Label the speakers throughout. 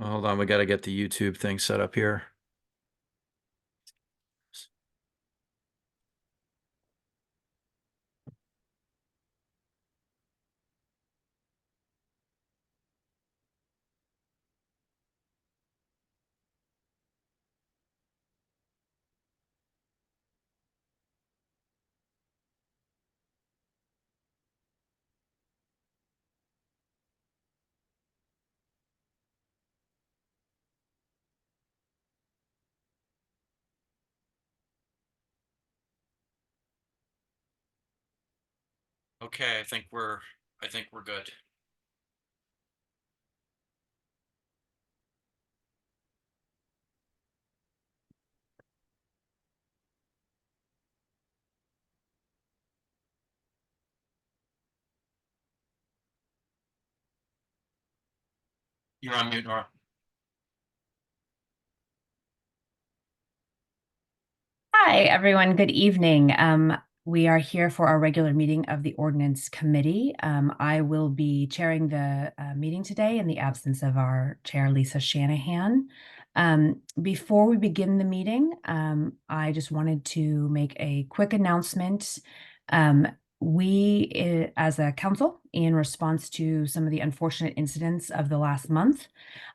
Speaker 1: Hold on, we got to get the YouTube thing set up here. Okay, I think we're good. You're on mute, Nora.
Speaker 2: Hi, everyone. Good evening. We are here for our regular meeting of the Ordinance Committee. I will be chairing the meeting today in the absence of our chair, Lisa Shanahan. Before we begin the meeting, I just wanted to make a quick announcement. As a council, in response to some of the unfortunate incidents of the last month,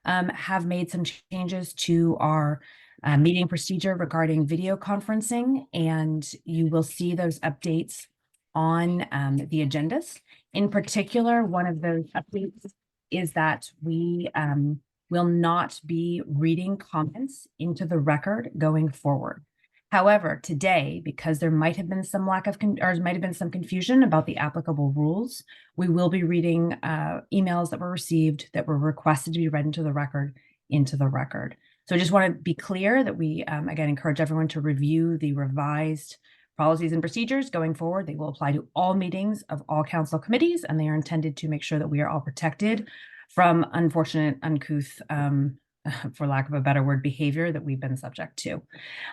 Speaker 2: have made some changes to our meeting procedure regarding video conferencing, and you will see those updates on the agendas. In particular, one of those updates is that we will not be reading comments into the record going forward. However, today, because there might have been some confusion about the applicable rules, we will be reading emails that were received that were requested to be read into the record. So I just want to be clear that we, again, encourage everyone to review the revised policies and procedures going forward. They will apply to all meetings of all council committees, and they are intended to make sure that we are all protected from unfortunate, uncouth, for lack of a better word, behavior that we've been subject to.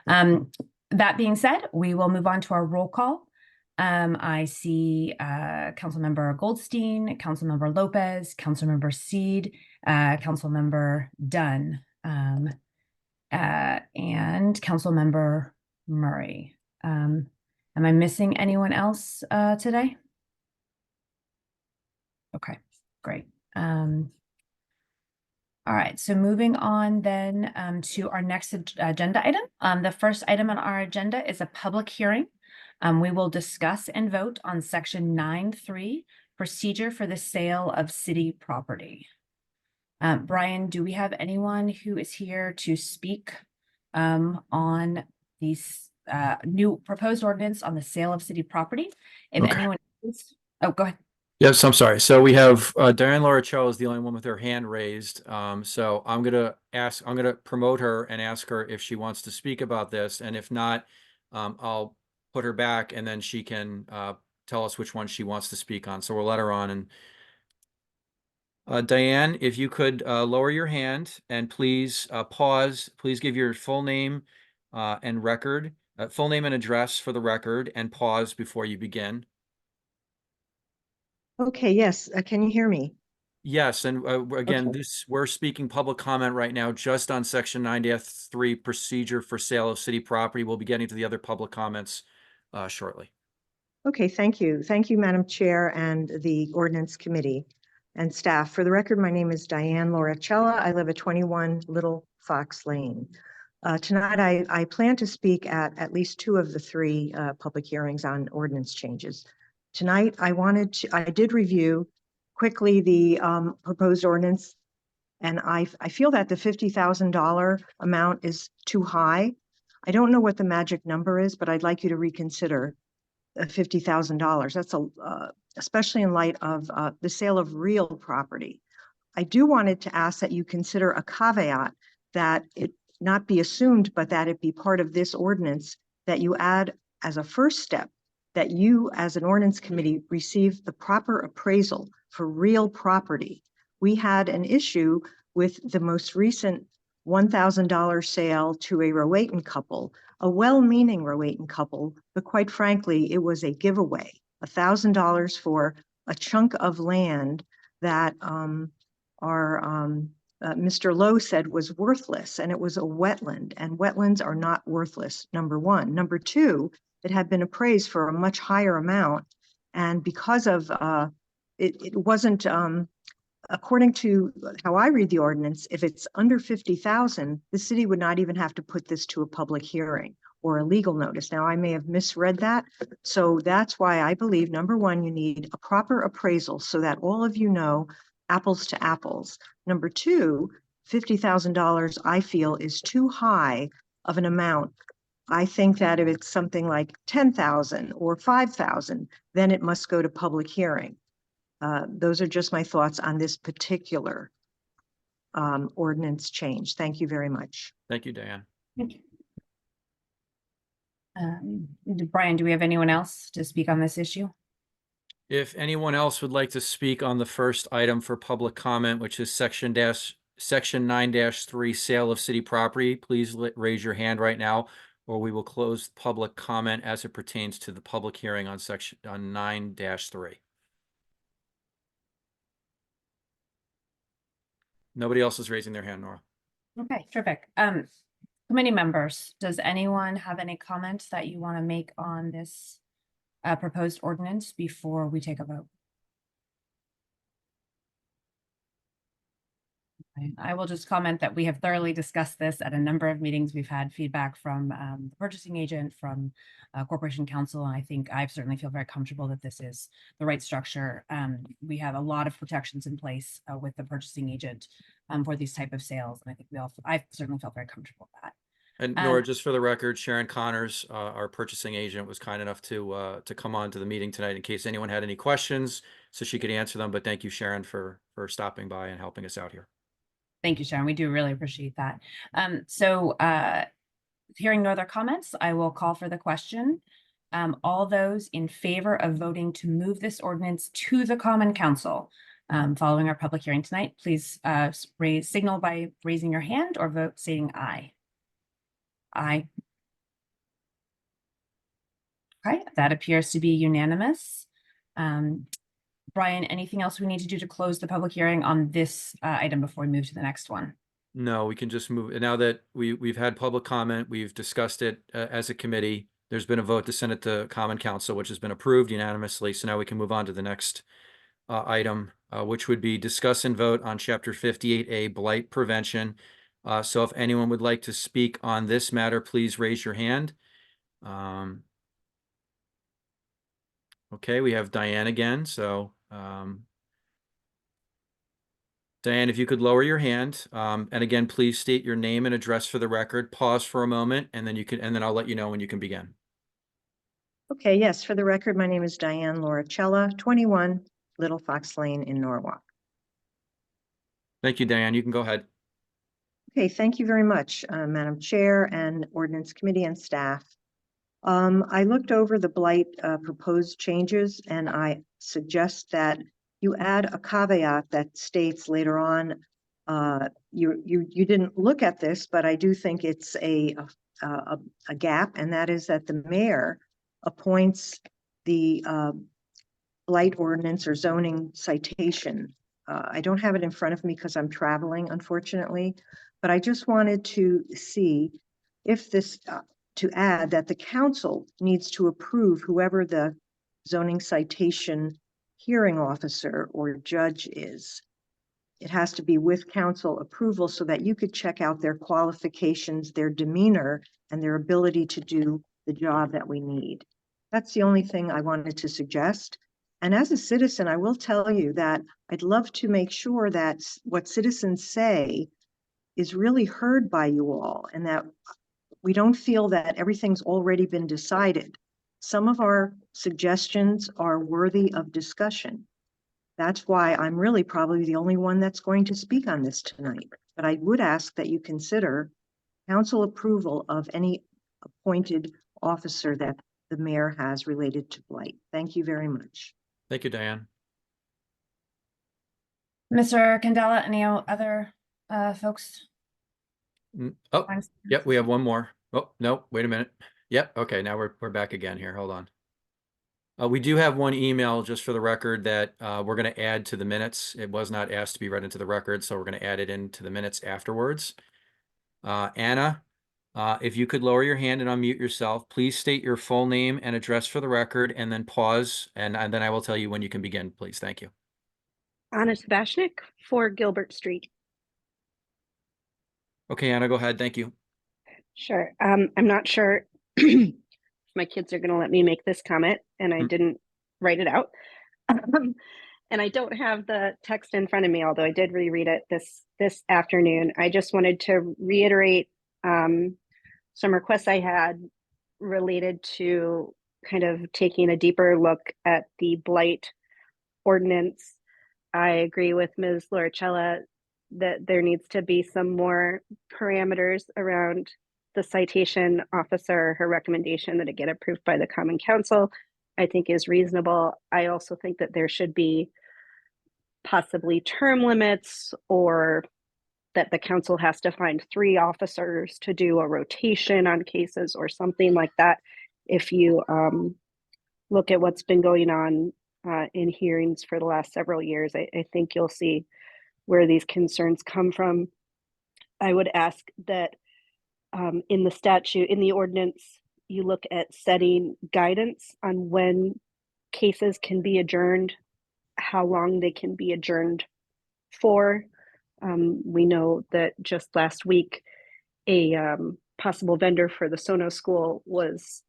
Speaker 2: That being said, we will move on to our roll call. I see Councilmember Goldstein, Councilmember Lopez, Councilmember Seed, Councilmember Dunn, and Councilmember Murray. Am I missing anyone else today? Okay, great. All right, so moving on then to our next agenda item. The first item on our agenda is a public hearing. We will discuss and vote on section 9.3, procedure for the sale of city property. Brian, do we have anyone who is here to speak on these new proposed ordinance on the sale of city property? If
Speaker 1: Okay.
Speaker 2: anyone is, oh, go ahead.
Speaker 1: Yes, I'm sorry. So we have Diane Laura Cho is the only one with her hand raised. So I'm gonna promote her and ask her if she wants to speak about this, and if not, I'll put her back, and then she can tell us which one she wants to speak on. So we'll let her on. And Diane, if you could lower your hand and please pause. Please give your full name and record, full name and address for the record, and pause before you begin.
Speaker 3: Okay, yes. Can you hear me?
Speaker 1: Yes, and again,
Speaker 3: Okay.
Speaker 1: we're speaking public comment right now just on section 9-3 procedure for sale of city property. We'll be getting to the other public comments shortly.
Speaker 3: Okay, thank you. Thank you, Madam Chair and the Ordinance Committee and staff. For the record, my name is Diane Lauricella. I live at 21 Little Fox Lane. Tonight, I plan to speak at least two of the three public hearings on ordinance changes. Tonight, I did review quickly the proposed ordinance, and I feel that the $50,000 amount is too high. I don't know what the magic number is, but I'd like you to reconsider $50,000. That's especially in light of the sale of real property. I do wanted to ask that you consider a caveat that it not be assumed, but that it be part of this ordinance, that you add as a first step that you as an ordinance committee receive the proper appraisal for real property. We had an issue with the most recent $1,000 sale to a Rowayton couple, a well-meaning Rowayton couple, but quite frankly, it was a giveaway, $1,000 for a chunk of land that our Mr. Lowe said was worthless, and it was a wetland, and wetlands are not worthless, number one. Number two, it had been appraised for a much higher amount, and because of it wasn't according to how I read the ordinance, if it's under 50,000, the city would not even have to put this to a public hearing or a legal notice. Now, I may have misread that. So that's why I believe, number one, you need a proper appraisal so that all of you know apples to apples. Number two, $50,000 I feel is too high of an amount. I think that if it's something like 10,000 or 5,000, then it must go to public hearing. Those are just my thoughts on this particular ordinance change. Thank you very much.
Speaker 1: Thank you, Diane.
Speaker 2: Thank you. Brian, do we have anyone else to speak on this issue?
Speaker 1: If anyone else would like to speak on the first item for public comment, which is section 9-3, sale of city property, please raise your hand right now, or we will close public comment as it pertains to the public hearing on section 9-3. Nobody else is raising their hand, Nora.
Speaker 2: Okay, terrific. Committee members, does anyone have any comments that you want to make on this proposed ordinance before we take a vote? Okay, I will just comment that we have thoroughly discussed this at a number of meetings. We've had feedback from the purchasing agent, from Corporation Counsel, and I think I certainly feel very comfortable that this is the right structure. We have a lot of protections in place with the purchasing agent for these type of sales, and I think I certainly felt very comfortable with that.
Speaker 1: And Nora, just for the record, Sharon Connors, our purchasing agent, was kind enough to come on to the meeting tonight in case anyone had any questions, so she could answer them. But thank you, Sharon, for stopping by and helping us out here.
Speaker 2: Thank you, Sharon. We do really appreciate that. Hearing no other comments, I will call for the question. All those in favor of voting to move this ordinance to the Common Council following our public hearing tonight, please signal by raising your hand or vote saying aye. Aye. Okay, that appears to be unanimous. Brian, anything else we need to do to close the public hearing on this item before we move to the next one?
Speaker 1: No, we can just move. Now that we've had public comment, we've discussed it as a committee. There's been a vote to send it to Common Council, which has been approved unanimously. So now we can move on to the next item, which would be discuss and vote on Chapter 58A, Blight Prevention. So if anyone would like to speak on this matter, please raise your hand. Okay, we have Diane again. So Diane, if you could lower your hand, and again, please state your name and address for the record. Pause for a moment, and then I'll let you know when you can begin.
Speaker 3: Okay, yes, for the record, my name is Diane Lauricella, 21 Little Fox Lane in Norwalk.
Speaker 1: Thank you, Diane. You can go ahead.
Speaker 3: Okay, thank you very much, Madam Chair and Ordinance Committee and staff. I looked over the blight proposed changes, and I suggest that you add a caveat that states later on, you didn't look at this, but I do think it's a gap, and that is that the mayor appoints the blight ordinance or zoning citation. I don't have it in front of me because I'm traveling, unfortunately, but I just wanted to see if this, to add that the council needs to approve whoever the zoning citation hearing officer or judge is. It has to be with council approval so that you could check out their qualifications, their demeanor, and their ability to do the job that we need. That's the only thing I wanted to suggest. And as a citizen, I will tell you that I'd love to make sure that what citizens say is really heard by you all, and that we don't feel that everything's already been decided. Some of our suggestions are worthy of discussion. That's why I'm really probably the only one that's going to speak on this tonight. But I would ask that you consider council approval of any appointed officer that the mayor has related to blight. Thank you very much.
Speaker 1: Thank you, Diane.
Speaker 2: Mr. Candela, any other folks?
Speaker 1: Oh, yep, we have one more. Oh, no, wait a minute. Yep, okay, now we're back again here. Hold on. We do have one email, just for the record, that we're going to add to the minutes. It was not asked to be read into the record, so we're going to add it into the minutes afterwards. Anna, if you could lower your hand and unmute yourself, please state your full name and address for the record, and then pause, and then I will tell you when you can begin, please. Thank you.
Speaker 4: Anna Sebastiak, 4 Gilbert Street.
Speaker 1: Okay, Anna, go ahead. Thank you.
Speaker 4: Sure. I'm not sure if my kids are going to let me make this comment, and I didn't write it out. And I don't have the text in front of me, although I did reread it this afternoon. I just wanted to reiterate some requests I had related to kind of taking a deeper look at the blight ordinance. I agree with Ms. Loricella that there needs to be some more parameters around the citation officer. Her recommendation that it get approved by the Common Council, I think, is reasonable. I also think that there should be possibly term limits, or that the council has to find 3 officers to do a rotation on cases or something like that. If you look at what's been going on in hearings for the last several years, I think you'll see where these concerns come from. I would ask that in the statute, in the ordinance, you look at setting guidance on when cases can be adjourned, how long they can be adjourned for. We know that just last week, a possible vendor for the Sono School was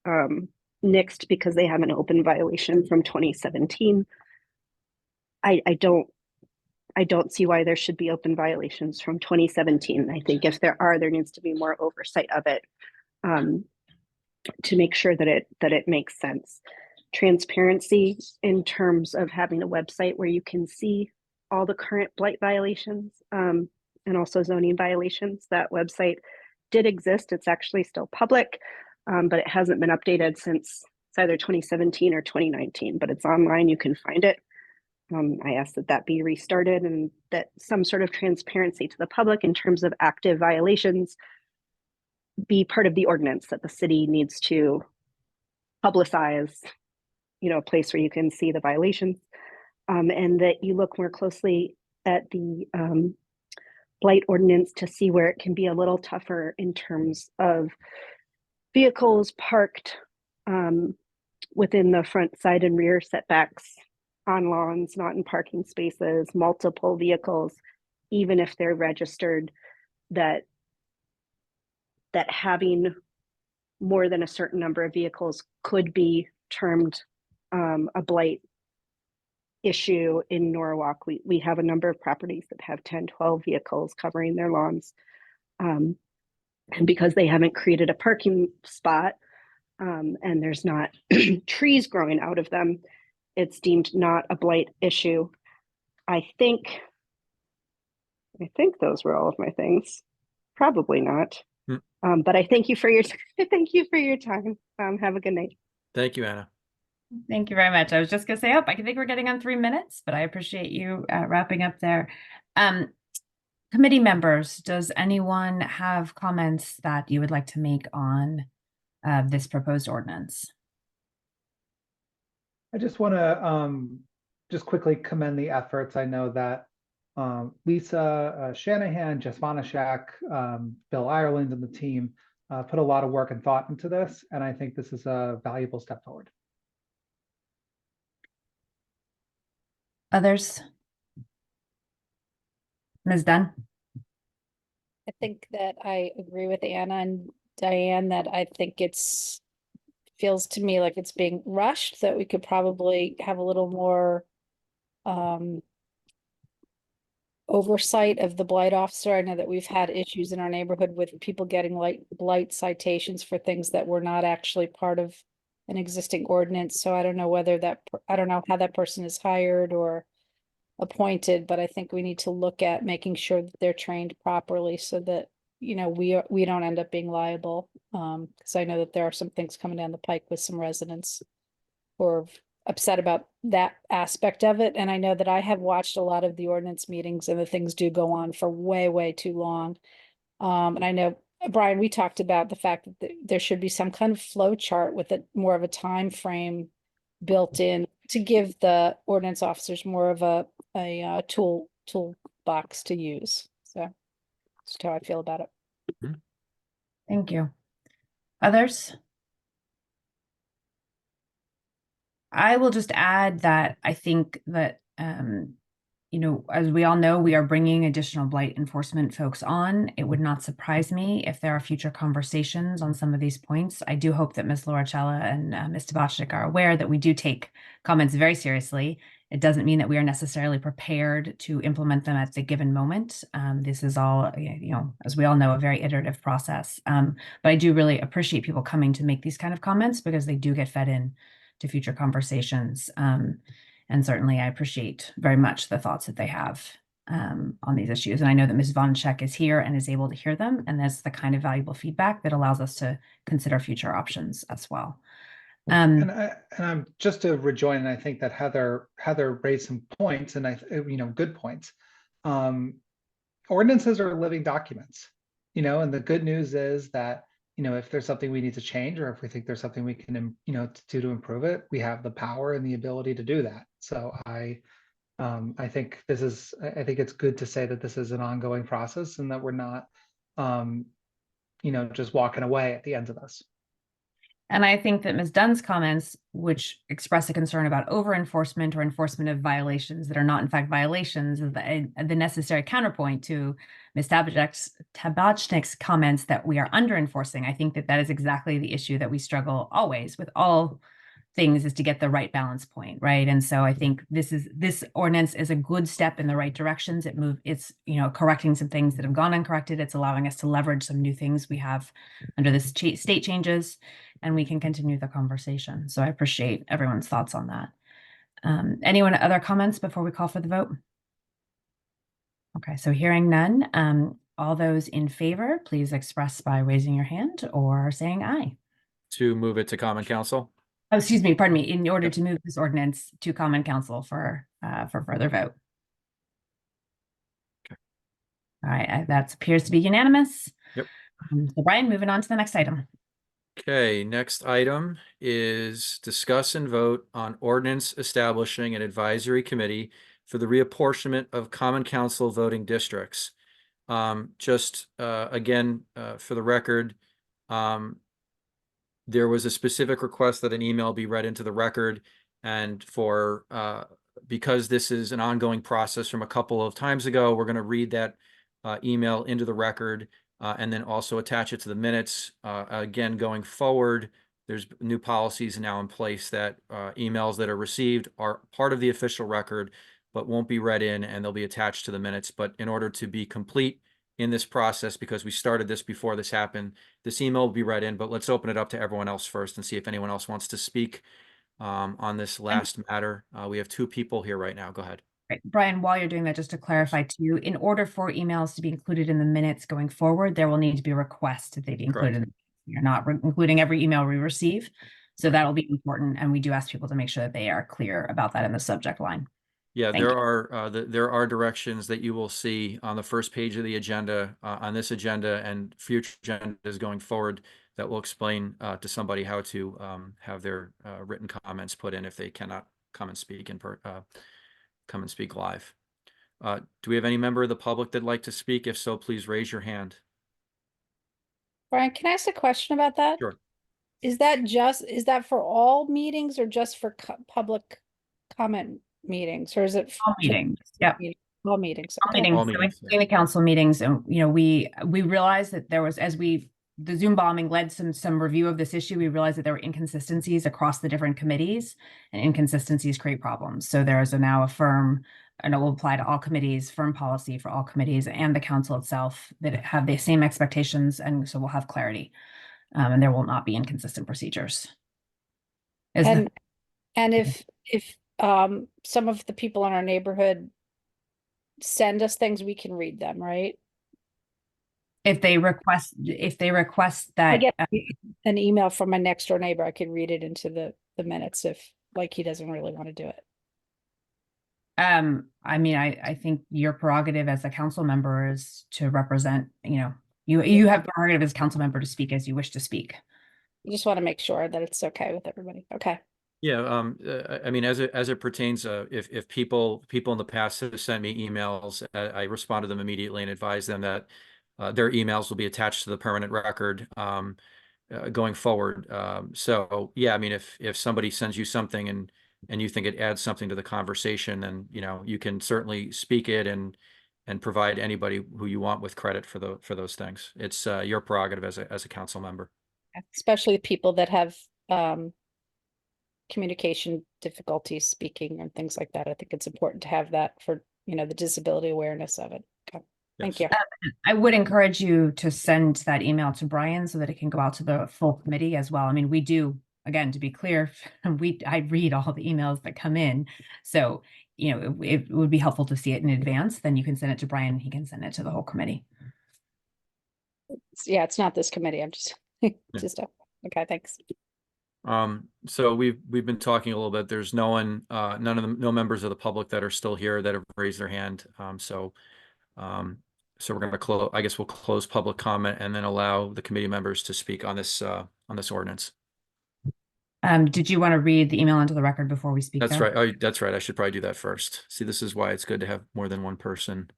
Speaker 4: nixed because they have an open violation from 2017. I don't see why there should be open violations from 2017. I think if there are, there needs to be more oversight of it to make sure that it makes sense. Transparency in terms of having a website where you can see all the current blight violations and also zoning violations. That website did exist. It's actually still public, but it hasn't been updated since it's either 2017 or 2019, but it's online. You can find it. I ask that that be restarted and that some sort of transparency to the public in terms of active violations be part of the ordinance, that the city needs to publicize, a place where you can see the violations, and that you look more closely at the blight ordinance to see where it can be a little tougher in terms of vehicles parked within the front, side, and rear setbacks, on lawns, not in parking spaces, multiple vehicles, even if they're registered, that having more than a certain number of vehicles could be termed a blight issue in Norwalk. We have a number of properties that have 10, 12 vehicles covering their lawns. And because they haven't created a parking spot and there's not trees growing out of them, it's deemed not a blight issue. I think those were all of my things. Probably not. But I thank you for your time. Have a good night.
Speaker 1: Thank you, Anna.
Speaker 2: Thank you very much. I was just gonna say, I think we're getting on 3 minutes, but I appreciate you wrapping up there. Committee members, does anyone have comments that you would like to make on this proposed ordinance?
Speaker 5: I just want to just quickly commend the efforts. I know that Lisa Shanahan, Jess Vonashak, Bill Ireland, and the team put a lot of work and thought into this, and I think this is a valuable step forward.
Speaker 2: Others? Ms. Dunn?
Speaker 6: I think that I agree with Anna and Diane that I think feels to me like it's being rushed, that we could probably have a little more oversight of the blight officer. I know that we've had issues in our neighborhood with people getting blight citations for things that were not actually part of an existing ordinance. So I don't know I don't know how that person is hired or appointed, but I think we need to look at making sure that they're trained properly so that, we don't end up being liable. Because I know that there are some things coming down the pike with some residents who are upset about that aspect of it. And I know that I have watched a lot of the ordinance meetings and the things do go on for way, way too long. And I know, Brian, we talked about the fact that there should be some kind of flow chart with more of a time frame built in to give the ordinance officers more of a toolbox to use. So that's how I feel about it.
Speaker 2: Thank you. Others? I will just add that I think that, you know, as we all know, we are bringing additional blight enforcement folks on. It would not surprise me if there are future conversations on some of these points. I do hope that Ms. Loracella and Ms. Tabachnik are aware that we do take comments very seriously. It doesn't mean that we are necessarily prepared to implement them at the given moment. This is all, you know, as we all know, a very iterative process. But I do really appreciate people coming to make these kind of comments because they do get fed in to future conversations. And certainly I appreciate very much the thoughts that they have on these issues. And I know that Ms. Vonchek is here and is able to hear them. And that's the kind of valuable feedback that allows us to consider future options as well.
Speaker 5: And I'm just to rejoin, and I think that Heather raised some points, and good points. Ordinances are living documents, and the good news is that, if there's something we need to change, or if we think there's something we can, do to improve it, we have the power and the ability to do that. So I think it's good to say that this is an ongoing process and that we're not, just walking away at the end of this.
Speaker 2: And I think that Ms. Dunn's comments, which express a concern about over-enforcement or enforcement of violations that are not in fact violations, is the necessary counterpoint to Ms. Tabachnik's comments that we are under-enforcing. I think that is exactly the issue that we struggle always with all things, is to get the right balance point, right? And so I think this ordinance is a good step in the right directions. It's correcting some things that have gone uncorrected. It's allowing us to leverage some new things we have under the state changes, and we can continue the conversation. So I appreciate everyone's thoughts on that. Anyone other comments before we call for the vote? Okay, so hearing none, all those in favor, please express by raising your hand or saying aye.
Speaker 1: To move it to Common Council?
Speaker 2: Oh, excuse me, pardon me, in order to move this ordinance to Common Council for further vote.
Speaker 1: Okay.
Speaker 2: All right, that appears to be unanimous.
Speaker 1: Yep.
Speaker 2: So Brian, moving on to the next item.
Speaker 1: Okay, next item is discuss and vote on ordinance establishing an advisory committee for the reapportionment of Common Council voting districts. Again, for the record, there was a specific request that an email be read into the record, and because this is an ongoing process from a couple of times ago, we're going to read that email into the record and then also attach it to the minutes. Again, going forward, there's new policies now in place that emails that are received are part of the official record, but won't be read in, and they'll be attached to the minutes. But in order to be complete in this process, because we started this before this happened, this email will be read in, but let's open it up to everyone else first and see if anyone else wants to speak on this last matter. We have two people here right now. Go ahead.
Speaker 2: Right. Brian, while you're doing that, just to clarify to you, in order for emails to be included in the minutes going forward, there will need to be a request that they be included. You're not including every email we receive. So that'll be important. And we do ask people to make sure that they are clear about that in the subject line.
Speaker 1: Yeah,
Speaker 2: Thank you.
Speaker 1: there are directions that you will see on the first page of the agenda, on this agenda and future agendas going forward, that will explain to somebody how to have their written comments put in if they cannot come and speak live. Do we have any member of the public that'd like to speak? If so, please raise your hand.
Speaker 6: Brian, can I ask a question about that?
Speaker 1: Sure.
Speaker 6: Is that for all meetings or just for public comment meetings, or is it
Speaker 2: All meetings. Yeah.
Speaker 6: All meetings.
Speaker 2: All
Speaker 6: Okay.
Speaker 2: meetings.
Speaker 1: All
Speaker 2: So
Speaker 1: meetings,
Speaker 2: including the council meetings, and we realized that there was, the Zoom bombing led some review of this issue. We realized that there were inconsistencies across the different committees, and inconsistencies create problems. So there is now a firm, and it will apply to all committees, firm policy for all committees and the council itself that have the same expectations, and so we'll have clarity, and there will not be inconsistent procedures.
Speaker 6: And if some of the people in our neighborhood send us things, we can read them, right?
Speaker 2: If they request that,
Speaker 6: I get an email from my next door neighbor, I could read it into the minutes if he doesn't really want to do it.
Speaker 2: I mean, I think your prerogative as a council member is to represent, you have prerogative as a council member to speak as you wish to speak.
Speaker 6: I just want to make sure that it's okay with everybody. Okay.
Speaker 1: Yeah, I mean, as it pertains, if people in the past have sent me emails, I respond to them immediately and advise them that their emails will be attached to the permanent record going forward. So yeah, I mean, if somebody sends you something and you think it adds something to the conversation, then you can certainly speak it and provide anybody who you want with credit for those things. It's your prerogative as a council member.
Speaker 6: Especially people that have communication difficulties speaking and things like that. I think it's important to have that for, the disability awareness of it. Okay. Thank
Speaker 1: Yes.
Speaker 6: you.
Speaker 2: I would encourage you to send that email to Brian so that it can go out to the full committee as well. I mean, we do, again, to be clear, I read all the emails that come in. So, it would be helpful to see it in advance. Then you can send it to Brian, he can send it to the whole committee.
Speaker 6: Yeah, it's not this committee. I'm just, okay, thanks.
Speaker 1: So we've been talking a little bit. There's no members of the public that are still here that have raised their hand. So we're going to close. I guess we'll close public comment and then allow the committee members to speak on this ordinance.
Speaker 2: Did you want to read the email into the record before we speak?
Speaker 1: That's
Speaker 2: there?
Speaker 1: right. Oh, that's right. I should probably do that first. See, this is why it's good to have more than one person.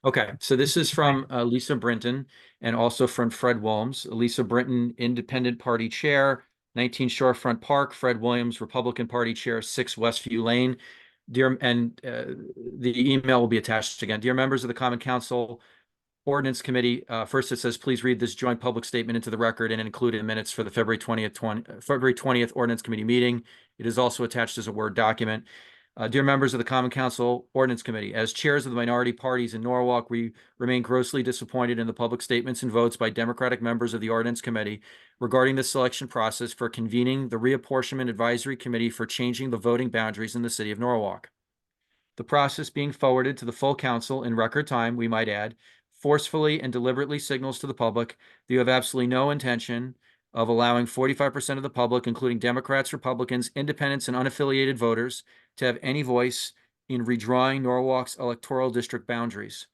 Speaker 1: Okay, so this is from Lisa Brinton and also from Fred Williams. Lisa Brinton, Independent Party Chair, 19 Shorefront Park. Fred Williams, Republican Party Chair, 6 Westview Lane. The email will be attached again. Dear members of the Common Council Ordinance Committee, first it says, please read this joint public statement into the record and include in minutes for the February 20th Ordinance Committee meeting. It is also attached as a Word document. Dear members of the Common Council Ordinance Committee, as chairs of the minority parties in Norwalk, we remain grossly disappointed in the public statements and votes by Democratic members of the Ordinance Committee regarding the selection process for convening the Reapportionment Advisory Committee for changing the voting boundaries in the city of Norwalk. The process being forwarded to the full council in record time, we might add, forcefully and deliberately signals to the public that you have absolutely no intention of allowing 45% of the public, including Democrats, Republicans, independents, and unaffiliated voters, to have any voice in redrawing Norwalk's electoral district boundaries.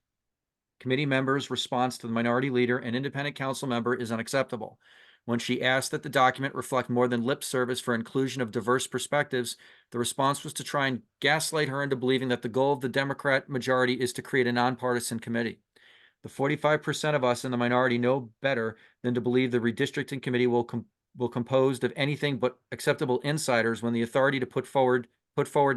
Speaker 1: Committee members' response to the minority leader and independent council member is unacceptable. When she asked that the document reflect more than lip service for inclusion of diverse perspectives, the response was to try and gaslight her into believing that the goal of the Democrat majority is to create a nonpartisan committee. The 45% of us in the minority know better than to believe the redistricting committee will composed of anything but acceptable insiders when the authority to put forward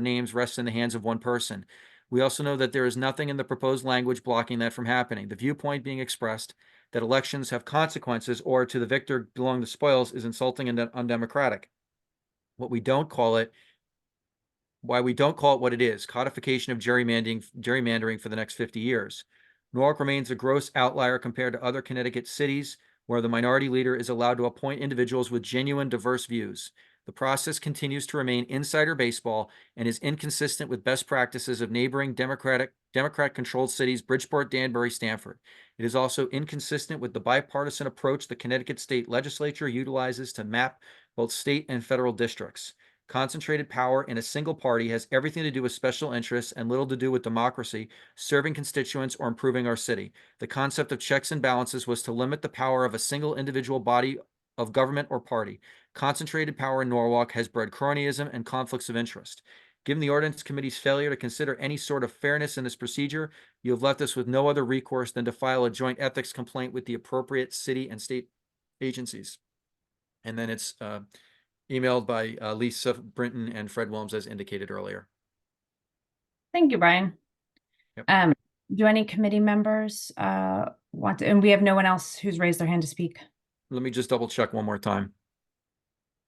Speaker 1: names rests in the hands of one person. We also know that there is nothing in the proposed language blocking that from happening. The viewpoint being expressed that elections have consequences or to the victor belong the spoils is insulting and undemocratic. Why we don't call it what it is, codification of gerrymandering for the next 50 years. Norwalk remains a gross outlier compared to other Connecticut cities where the minority leader is allowed to appoint individuals with genuine diverse views. The process continues to remain insider baseball and is inconsistent with best practices of neighboring Democrat-controlled cities, Bridgeport, Danbury, Stamford. It is also inconsistent with the bipartisan approach the Connecticut State Legislature utilizes to map both state and federal districts. Concentrated power in a single party has everything to do with special interests and little to do with democracy, serving constituents, or improving our city. The concept of checks and balances was to limit the power of a single individual body of government or party. Concentrated power in Norwalk has bred cronyism and conflicts of interest. Given the Ordinance Committee's failure to consider any sort of fairness in this procedure, you have left us with no other recourse than to file a joint ethics complaint with the appropriate city and state agencies. And then it's emailed by Lisa Brinton and Fred Williams, as indicated earlier.
Speaker 2: Thank you, Brian.
Speaker 1: Yep.
Speaker 2: Do any committee members want to, and we have no one else who's raised their hand to speak?
Speaker 1: Let me just double check one more time.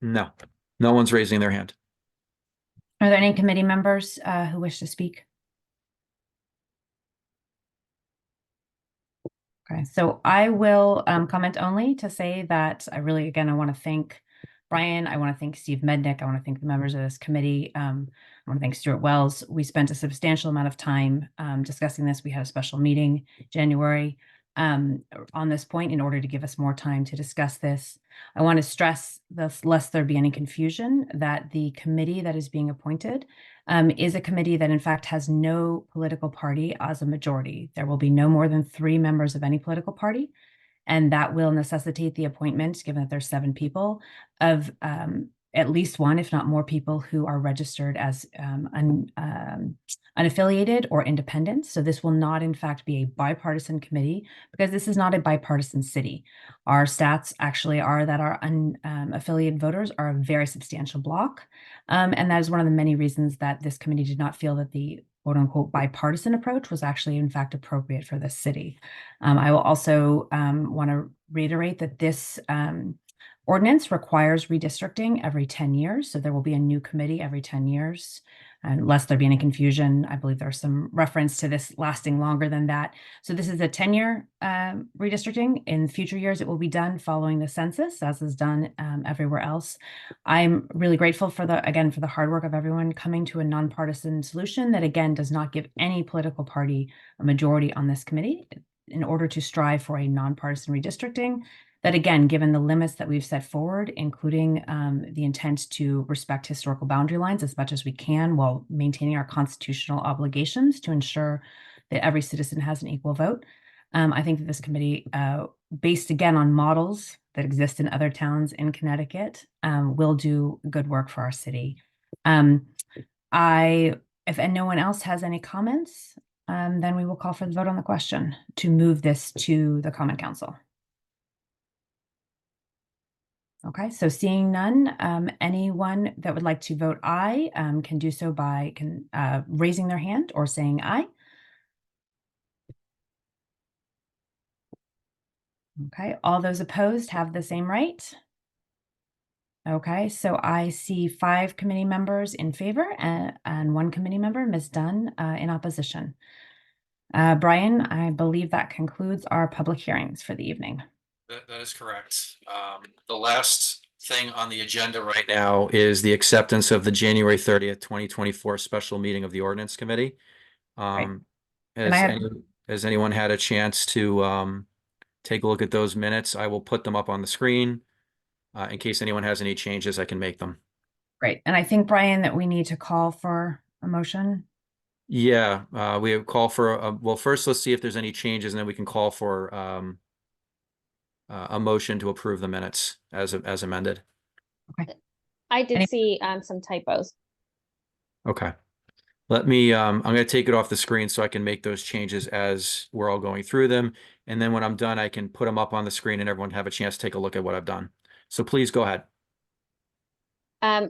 Speaker 1: No one's raising their hand.
Speaker 2: Are there any committee members who wish to speak? Okay, so I will comment only to say that I really, again, I want to thank Brian. I want to thank Steve Mednick. I want to thank the members of this committee. I want to thank Stuart Wells. We spent a substantial amount of time discussing this. We had a special meeting January on this point in order to give us more time to discuss this. I want to stress this, lest there be any confusion, that the committee that is being appointed is a committee that in fact has no political party as a majority. There will be no more than 3 members of any political party, and that will necessitate the appointment, given that there's 7 people, of at least one, if not more people who are registered as unaffiliated or independent. So this will not, in fact, be a bipartisan committee because this is not a bipartisan city. Our stats actually are that our unaffiliated voters are a very substantial block. And that is one of the many reasons that this committee did not feel that the quote unquote bipartisan approach was actually in fact appropriate for this city. I will also want to reiterate that this ordinance requires redistricting every 10 years. So there will be a new committee every 10 years. Unless there be any confusion, I believe there's some reference to this lasting longer than that. So this is a 10-year redistricting. In future years, it will be done following the census, as is done everywhere else. I'm really grateful for the hard work of everyone coming to a nonpartisan solution that, again, does not give any political party a majority on this committee in order to strive for a nonpartisan redistricting. That, again, given the limits that we've set forward, including the intent to respect historical boundary lines as much as we can while maintaining our constitutional obligations to ensure that every citizen has an equal vote. I think that this committee, based again on models that exist in other towns in Connecticut, will do good work for our city. If no one else has any comments, then we will call for the vote on the question to move this to the Common Council. Okay, so seeing none, anyone that would like to vote aye can do so by raising their hand or saying aye. Okay, all those opposed have the same right. Okay, so I see 5 committee members in favor and 1 committee member, Ms. Dunn, in opposition. Brian, I believe that concludes our public hearings for the evening.
Speaker 1: That is correct. The last thing on the agenda right now is the acceptance of the January 30th, 2024 special meeting of the Ordinance Committee.
Speaker 2: And
Speaker 1: Has anyone had a chance to take a look at those minutes? I will put them up on the screen. In case anyone has any changes, I can make them.
Speaker 2: Great. And I think, Brian, that we need to call for a motion.
Speaker 1: Yeah, we have call for well, first let's see if there's any changes, and then we can call for a motion to approve the minutes as amended.
Speaker 2: Okay.
Speaker 7: I did see some typos.
Speaker 1: Okay. Let me, I'm going to take it off the screen so I can make those changes as we're all going through them. And then when I'm done, I can put them up on the screen and everyone have a chance to take a look at what I've done. So please go ahead.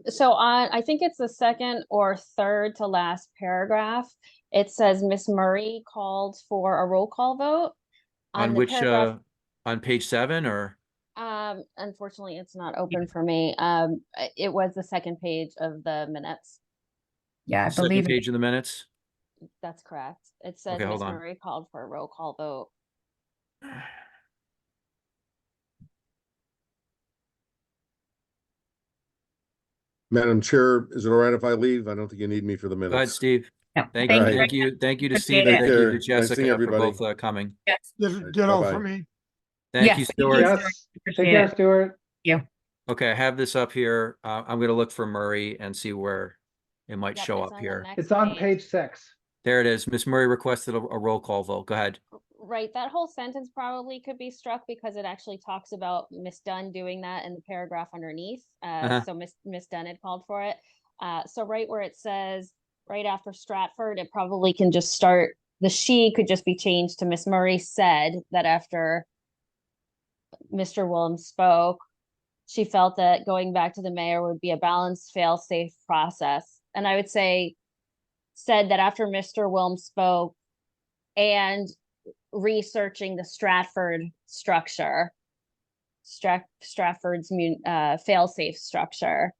Speaker 7: So I think it's the second or third to last paragraph. It says Miss Murray called for a roll call vote.
Speaker 1: On which, on page 7 or?
Speaker 7: Unfortunately, it's not open for me. It was the second page of the minutes.
Speaker 2: Yeah, I
Speaker 1: Second
Speaker 2: believe
Speaker 1: page of the minutes.
Speaker 7: That's correct. It says
Speaker 1: Okay,
Speaker 7: Miss
Speaker 1: hold on.
Speaker 7: Murray called for a roll call vote.
Speaker 8: Madam Chair, is it all right if I leave? I don't think you need me for the
Speaker 1: Go ahead,
Speaker 8: minutes.
Speaker 1: Steve.
Speaker 2: no,
Speaker 1: Thank
Speaker 8: you.
Speaker 1: you. Thank you to
Speaker 2: Appreciate
Speaker 1: Steve.
Speaker 2: it.
Speaker 1: And thank you to
Speaker 8: Nice seeing
Speaker 1: Jessica for
Speaker 8: everybody.
Speaker 1: both coming.
Speaker 2: Yes.
Speaker 9: Ditto
Speaker 8: Bye-bye.
Speaker 9: for me.
Speaker 1: Thank you,
Speaker 2: Yes,
Speaker 1: Stuart.
Speaker 5: Yes,
Speaker 2: Appreciate
Speaker 5: take care,
Speaker 2: it.
Speaker 5: Stuart.
Speaker 1: Okay, I have this up here. I'm going to look for Murray and see where it might
Speaker 7: Yep,
Speaker 1: show
Speaker 7: it's
Speaker 1: up
Speaker 7: on the
Speaker 1: here.
Speaker 7: next
Speaker 5: It's on page 6.
Speaker 1: There it is. Miss Murray requested a roll call vote. Go ahead.
Speaker 7: Right, that whole sentence probably could be struck because it actually talks about Miss Dunn doing that in the paragraph underneath. So Miss Dunn had called for it. So right where it says right after Stratford, it probably can just start. The she could just be changed to Miss Murray said that after Mr. Williams spoke, she felt that going back to the mayor would be a balanced, fail-safe process. And I would say said that after Mr. Williams spoke and researching the Stratford structure, Stratford's fail-safe structure,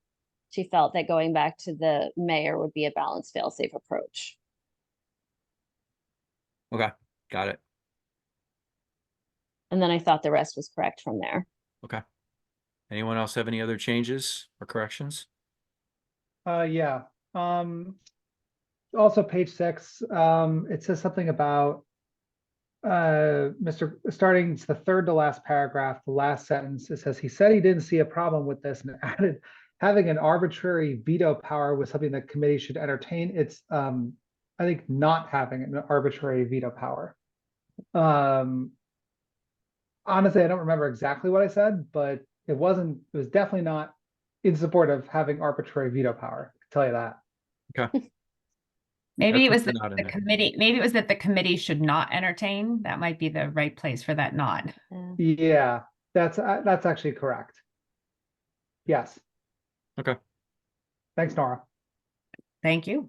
Speaker 7: she felt that going back to the mayor would be a balanced, fail-safe approach.
Speaker 1: Okay, got it.
Speaker 7: And then I thought the rest was correct from there.
Speaker 1: Okay. Anyone else have any other changes or corrections?
Speaker 5: Yeah. Also page 6, it says something about starting, it's the third to last paragraph, the last sentence. It says he said he didn't see a problem with this and added having an arbitrary veto power was something that committee should entertain. It's I think not having an arbitrary veto power. Honestly, I don't remember exactly what I said, but it was definitely not in support of having arbitrary veto power. I can tell you that.
Speaker 1: Okay.
Speaker 2: Maybe it
Speaker 1: That's
Speaker 2: was that
Speaker 1: not in
Speaker 2: the
Speaker 1: there.
Speaker 2: committee, maybe it was that the committee should not entertain. That might be the right place for that nod.
Speaker 5: Yeah, that's actually correct. Yes.
Speaker 1: Okay.
Speaker 5: Thanks, Nora.
Speaker 2: Thank you.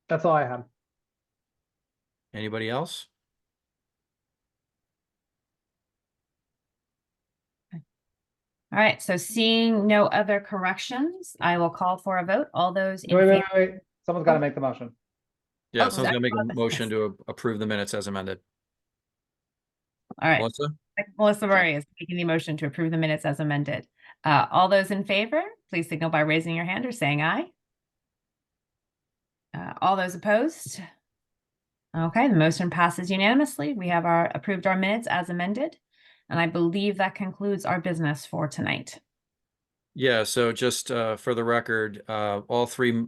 Speaker 5: That's all I had.
Speaker 1: Anybody else?
Speaker 2: All right, so seeing no other corrections, I will call for a vote. All those in
Speaker 5: Wait, wait,
Speaker 2: favor.
Speaker 5: wait, wait. Someone's got to
Speaker 2: Oh.
Speaker 5: make the motion.
Speaker 1: Yeah,
Speaker 2: Oh,
Speaker 1: someone's gonna make a
Speaker 2: sorry.
Speaker 1: motion to approve the minutes as amended.
Speaker 2: All right,
Speaker 1: Melissa?
Speaker 2: Melissa Murray is making the motion to approve the minutes as amended. All those in favor, please signal by raising your hand or saying aye. All those opposed? Okay, the motion passes unanimously. We have approved our minutes as amended. And I believe that concludes our business for tonight.
Speaker 1: Yeah, so just for the record, all three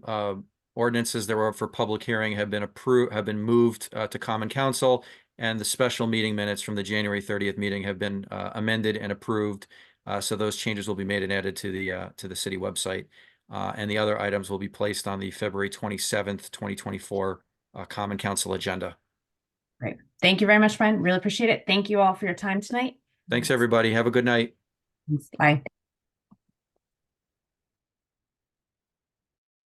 Speaker 1: ordinances that were up for public hearing have been moved to Common Council, and the special meeting minutes from the January 30th meeting have been amended and approved. So those changes will be made and added to the city website. And the other items will be placed on the February 27th, 2024 Common Council agenda.
Speaker 2: Great. Thank you very much, Brian. Really appreciate it. Thank you all for your time tonight.
Speaker 1: Thanks, everybody. Have a good night.
Speaker 2: Bye.